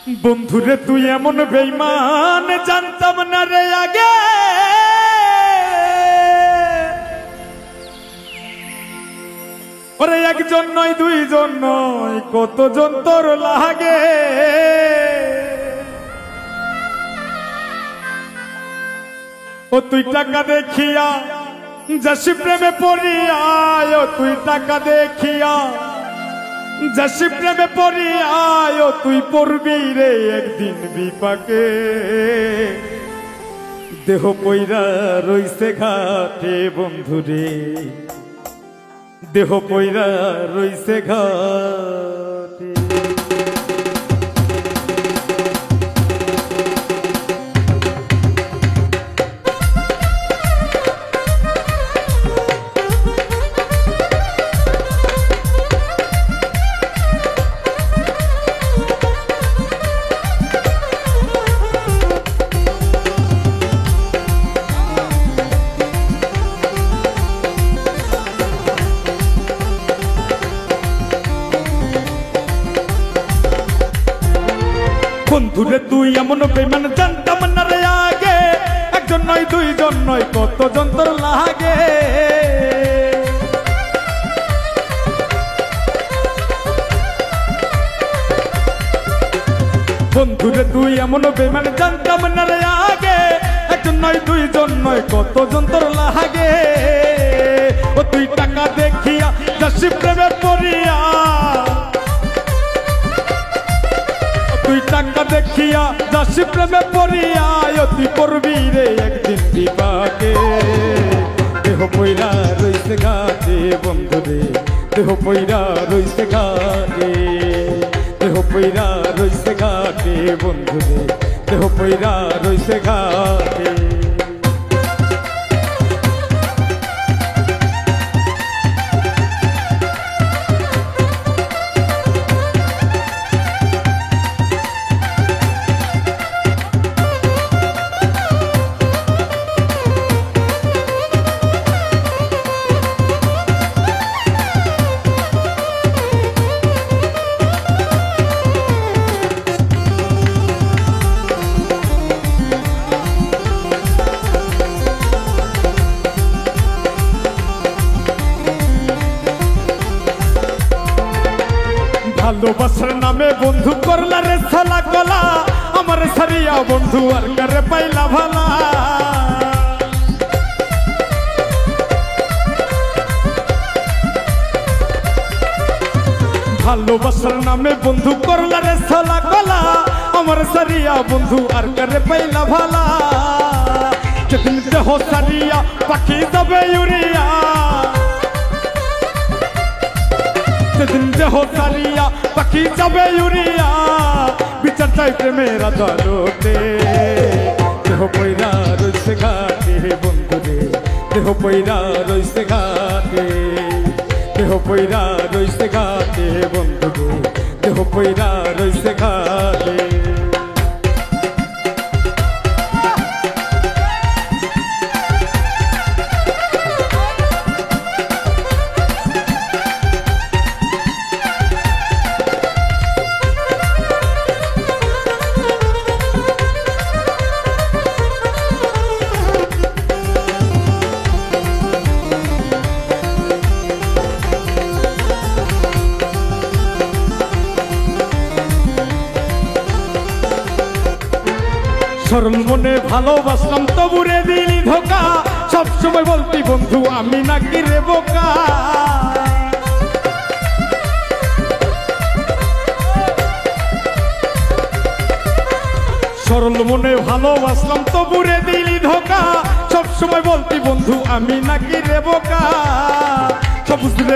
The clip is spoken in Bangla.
বন্ধুরে তুই এমন বেঈমান জানতাম না রে আগে, ওরে একজন নয় দুইজন নয় কতজন তোর লাগে। ও তুই টাকা দেখিয়া যাসি প্রেমে পড়িয়া, ও তুই টাকা দেখিয়া যাসি প্রেমে পড়িয়া, ও তুই পড়বি রে একদিন বিপাকে। দেহ পইরা রইছে ঘাটে বন্ধুরে, দেহ পইরা রইছে ঘাটে। বন্ধুরে তুই এমন বেঈমান জানতাম না রে আগে, একজন নয় দুইজন নয় কতজন তোর লাগে। বন্ধুরে তুই এমন বেঈমান জানতাম না রে আগে, একজন নয় দুইজন নয় কতজন তোর লাগে। ও তুই টাকা দেখিয়া যাসি প্রেমে পড়িয়া, তুই টাকা দেখিয়া যাসি প্রেমে পড়িয়া, তুই পড়বি রে একদিন বিপাকে। দেহ পইরা রইছে ঘাটে বন্ধুরে, দেহ পইরা রইছে ঘাটে, দেহ পইরা রইছে ঘাটে বন্ধুরে, দেহ পইরা রইছে ঘাটে। ভালোবাসার নামে বন্ধু করলা রে ছালা গলা, আমার সারিয়া বন্ধু আর কারে পাইলা ভালা। ভালোবাসার নামে বন্ধু করলা রে ছালা গলা, আমার সারিয়া বন্ধু আর কারে পাইলা ভালা। যেদিন দেহ সারিয়া পাখি যাবে উড়িয়া, সেদিন দেহ সারিয়া পাখি যাবে উড়িয়া, বিচার চাই প্রেমের আদালতে। দেহ পইরা রইছে ঘাটে বন্ধুরে, দেহ পইরা রইছে ঘাটে, দেহ পইরা রইছে ঘাটে বন্ধুরে, দেহ পইরা রইছে ঘাটে। সরল মনে ভালোবাসলাম তবুরে দিলি ধোকা, সবসময় বলতি বন্ধু আমি নাকি রে বোকা। সরল মনে ভালোবাসলাম তবুরে দিলি ধোকা, সবসময় বলতি বন্ধু আমি নাকি রে বোকা। সব বুঝলে